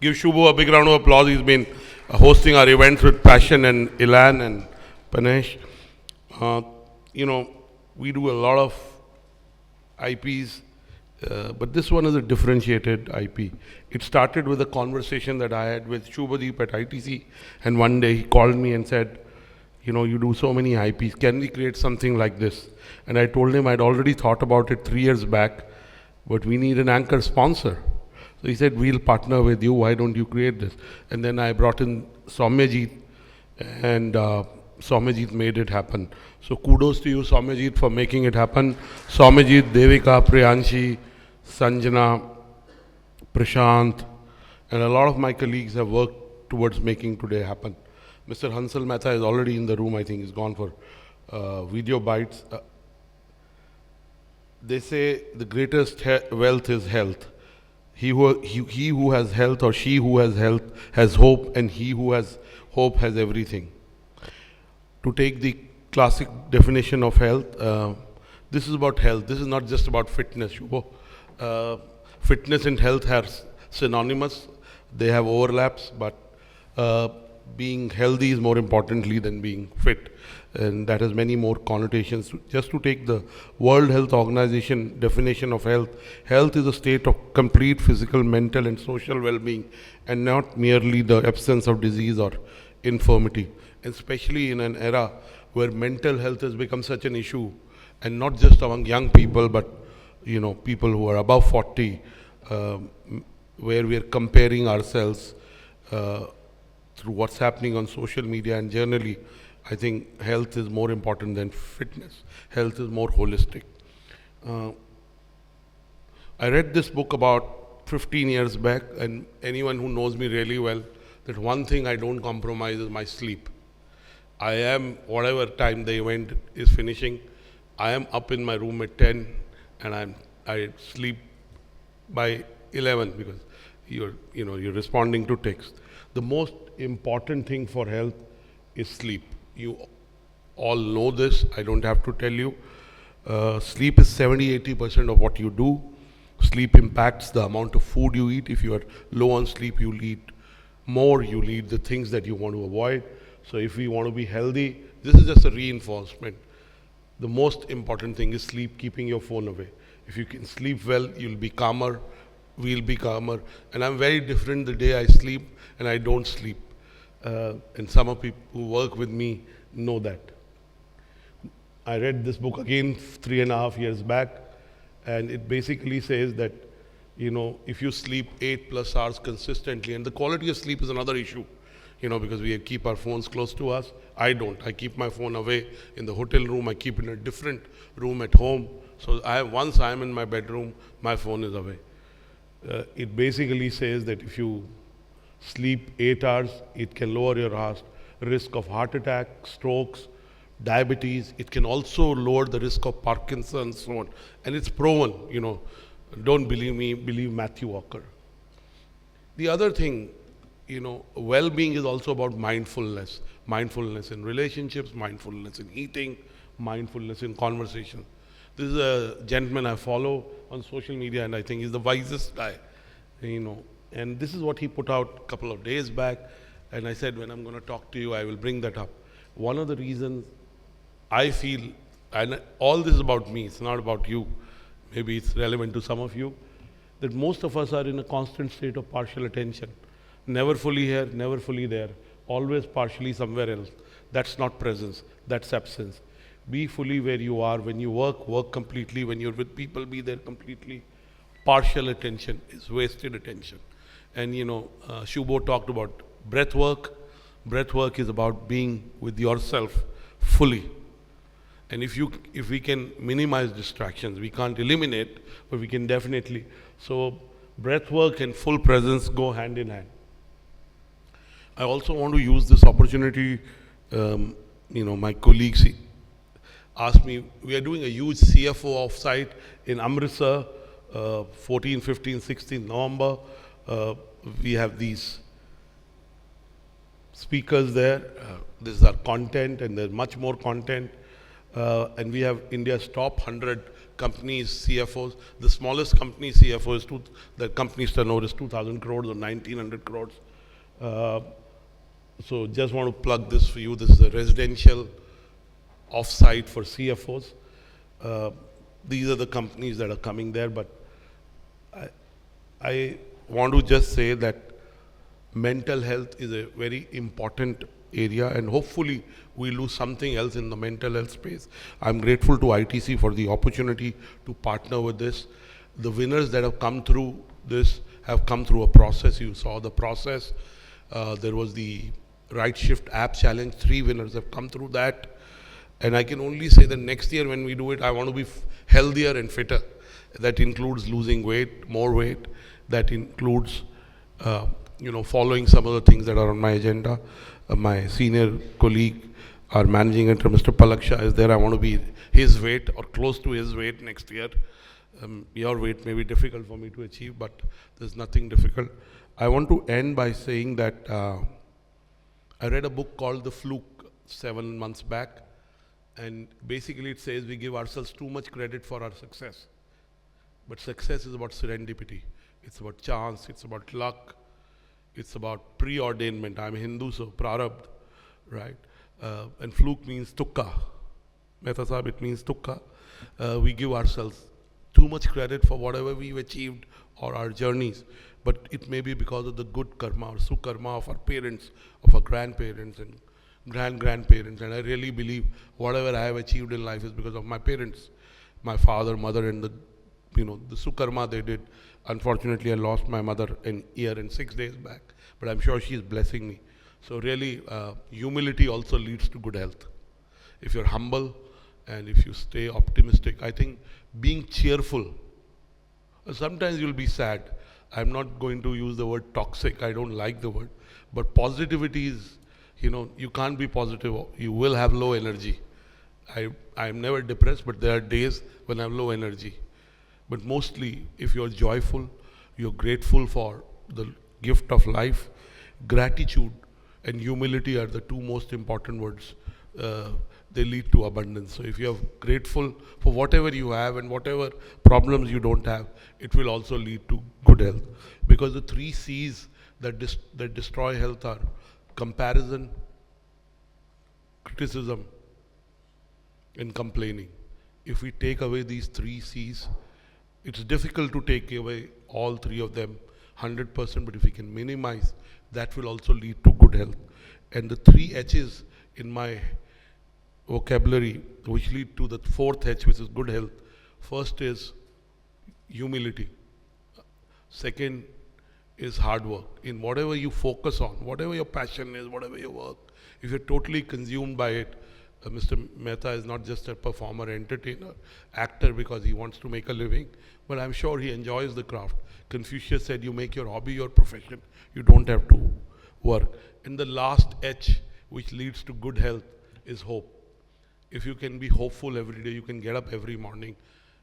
Give Shubho a big round of applause. He's been hosting our events with passion, and Ilan and Panesh. Uh, you know, we do a lot of IPs, but this one is a differentiated IP. It started with a conversation that I had with Shubhadeep at ITC, and one day he called me and said, you do so many IPs, can we create something like this? And I told him I'd already thought about it 3 years back, but we need an anchor sponsor. So he said, we'll partner with you, why don't you create this? And then I brought in Soumyajit, and Soumyajit made it happen. So kudos to you, Soumyajit, for making it happen. Soumyajit, Devika, Priyanshi, Sanjana, Prashant, and a lot of my colleagues have worked towards making today happen. Mr. Hansal Mehta is already in the room. I think he's gone for video bites. They say the greatest wealth is health. He who has health, or she who has health, has hope, and he who has hope has everything. To take the classic definition of health, this is about health. This is not just about fitness, Shubho. Fitness and health are synonymous. They have overlaps, but being healthy is more importantly than being fit. And that has many more connotations. Just to take the World Health Organization definition of health, health is a state of complete physical, mental, and social well-being, and not merely the absence of disease or infirmity. And especially in an era where mental health has become such an issue, and not just among young people, but people who are above 40, where we are comparing ourselves through what's happening on social media and generally. I think health is more important than fitness. Health is more holistic. I read this book about 15 years back, and anyone who knows me really well, that one thing I don't compromise is my sleep. I am, whatever time the event is finishing, I am up in my room at 10, and I sleep by 11 because you're responding to text. The most important thing for health is sleep. You all know this, I don't have to tell you. Sleep is 70-80% of what you do. Sleep impacts the amount of food you eat. If you are low on sleep, you'll eat more, you'll eat the things that you want to avoid. So if we want to be healthy, this is just a reinforcement. The most important thing is sleep, keeping your phone away. If you can sleep well, you'll be calmer, we'll be calmer. And I'm very different the day I sleep and I don't sleep. And some of people who work with me know that. I read this book again 3.5 years back, and it basically says that, if you sleep 8+ hours consistently, and the quality of sleep is another issue, because we keep our phones close to us. I don't. I keep my phone away in the hotel room. I keep it in a different room at home. So once I'm in my bedroom, my phone is away. It basically says that if you sleep 8 hours, it can lower your risk of heart attack, strokes, diabetes. It can also lower the risk of Parkinson's and so on. And it's proven, Don't believe me, believe Matthew Walker. The other thing, well-being is also about mindfulness. Mindfulness in relationships, mindfulness in eating, mindfulness in conversation. This is a gentleman I follow on social media, and I think he's the wisest guy, And this is what he put out a couple of days back. And I said, when I'm going to talk to you, I will bring that up. One of the reasons I feel, and all this is about me, it's not about you, maybe it's relevant to some of you, that most of us are in a constant state of partial attention. Never fully here, never fully there, always partially somewhere else. That's not presence, that's absence. Be fully where you are. When you work completely. When you're with people, be there completely. Partial attention is wasted attention. And Shubho talked about breath work. Breath work is about being with yourself fully. And if we can minimize distractions, we can't eliminate, but we can definitely. So breath work and full presence go hand in hand. I also want to use this opportunity, my colleagues asked me, we are doing a huge CFO offsite in Amritsar, 14, 15, 16 November. We have these speakers there. This is our content, and there's much more content. And we have India's top 100 companies, CFOs. The smallest company CFO is the company's turnover is 2,000 crores or 1,900 crores. So just want to plug this for you. This is a residential offsite for CFOs. These are the companies that are coming there, but I want to just say that mental health is a very important area, and hopefully we do something else in the mental health space. I'm grateful to ITC for the opportunity to partner with this. The winners that have come through this have come through a process. You saw the process. There was the Right Shift app challenge. 3 winners have come through that. And I can only say that next year when we do it, I want to be healthier and fitter. That includes losing weight, more weight. That includes, following some of the things that are on my agenda. My senior colleague, our managing editor, Mr. Palaksha, is there. I want to be his weight or close to his weight next year. Your weight may be difficult for me to achieve, but there's nothing difficult. I want to end by saying that I read a book called The Fluke 7 months back. And basically it says we give ourselves too much credit for our success. But success is about serendipity. It's about chance, it's about luck, it's about preordainment. I'm a Hindu, so prarabdha, right? And fluke means tukka. Mehta Sahib, it means tukka. We give ourselves too much credit for whatever we've achieved or our journeys. But it may be because of the good karma or sukarma of our parents, of our grandparents and grandparents, and I really believe whatever I have achieved in life is because of my parents, my father, mother, and the sukarma they did. Unfortunately, I lost my mother a year and 6 days back, but I'm sure she's blessing me. So really, humility also leads to good health. If you're humble and if you stay optimistic, I think being cheerful. Sometimes you'll be sad. I'm not going to use the word toxic. I don't like the word, but positivity is. You can't be positive. You will have low energy. I'm never depressed, but there are days when I have low energy. But mostly, if you're joyful, you're grateful for the gift of life, gratitude and humility are the 2 most important words. They lead to abundance. So if you're grateful for whatever you have and whatever problems you don't have, it will also lead to good health. Because the 3 C's that destroy health are comparison, criticism, and complaining. If we take away these 3 C's, it's difficult to take away all 3 of them 100%, but if we can minimize, that will also lead to good health. And the 3 H's in my vocabulary, which lead to the 4th H, which is good health. First is humility. Second is hard work. In whatever you focus on, whatever your passion is, whatever your work, if you're totally consumed by it, Mr. Mehta is not just a performer, entertainer, actor because he wants to make a living, but I'm sure he enjoys the craft. Confucius said you make your hobby your profession. You don't have to work. And the last H, which leads to good health, is hope. If you can be hopeful every day, you can get up every morning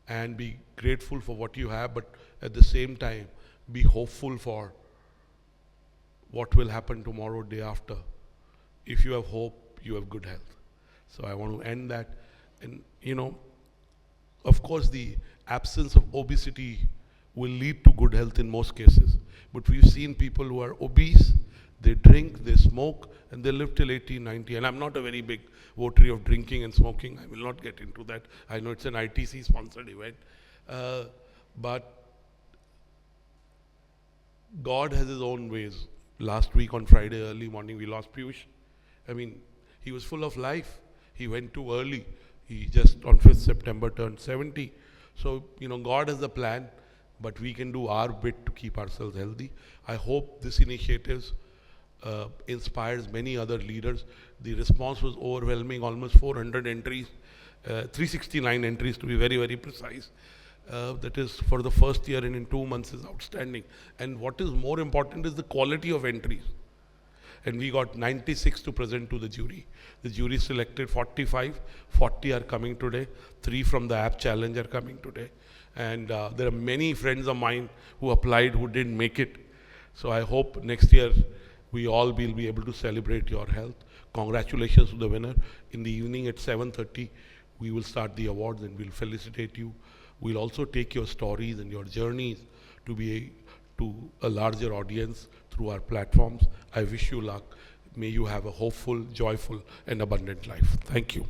and be grateful for what you have, but at the same time, be hopeful for what will happen tomorrow, day after. If you have hope, you have good health. So I want to end that. And, of course, the absence of obesity will lead to good health in most cases. But we've seen people who are obese, they drink, they smoke, and they live till 80, 90. And I'm not a very big votary of drinking and smoking. I will not get into that. I know it's an ITC-sponsored event. But God has his own ways. Last week on Friday early morning, we lost Piyush. He was full of life. He went too early. He just on 5th September turned 70. So, God has a plan, but we can do our bit to keep ourselves healthy. I hope this initiative inspires many other leaders. The response was overwhelming, almost 400 entries, 369 entries to be very, very precise. That is for the first year and in 2 months is outstanding. And what is more important is the quality of entries. And we got 96 to present to the jury. The jury selected 45, 40 are coming today, 3 from the app challenge are coming today. And there are many friends of mine who applied who didn't make it. So I hope next year we all will be able to celebrate your health. Congratulations to the winner. In the evening at 7:30, we will start the awards and we'll felicitate you We'll also take your stories and your journeys to a larger audience through our platforms. I wish you luck. May you have a hopeful, joyful, and abundant life. Thank you.